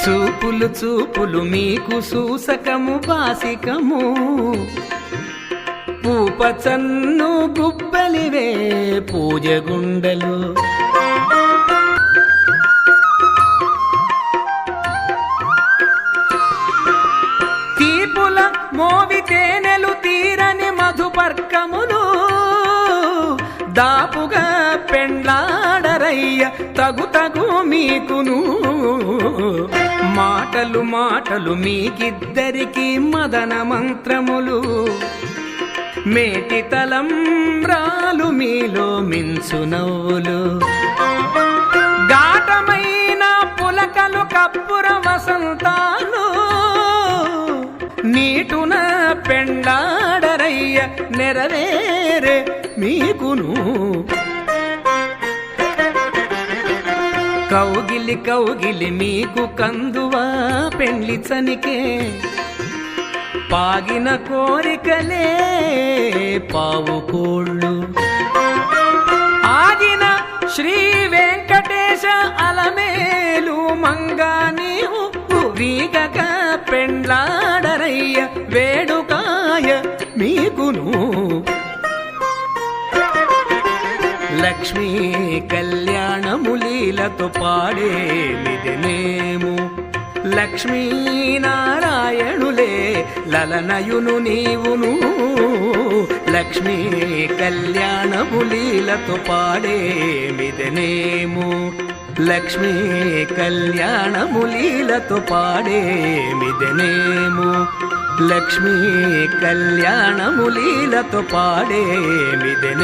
చూపులు చూపులు మీకు సూసకము బాసికము పూపచన్ను గుబ్బలివే పూజ గుండెలు తీపుల మోవి తేనెలు తీరని మధుపర్కములు దాపుగా పెండ్లాడరయ్య తగు తగు మీకును మాటలు మాటలు మీకిద్దరికి మదన మంత్రములు మేటి తలంబ్రాలు మీలో మించు నవ్వులు గాఢమైన పులకలు కప్పుర వసంతాలు నీటున పెండాడరయ్య నెరవేరే మీకును కౌగిలి కౌగిలి మీకు కందువా పెండ్లి చనికే పాగిన కోరికలే పావు కోళ్ళు ఆగిన శ్రీ వెంకటేశ అలమేలు మంగా నీవు వీగక పెండ్లాడరయ్య వేడుకాయ మీకును లక్ష్మీ కళ్యాణములీలతో పాడేమిదినేము లక్ష్మీనారాయణులే లలనయును నీవును లక్ష్మీ కళ్యాణములీలతో పాడేమిదినేము లక్ష్మీ కళ్యాణములీలతో పాడేమిదినేము లక్ష్మీ కళ్యాణములీలతో పాడేమిదినేము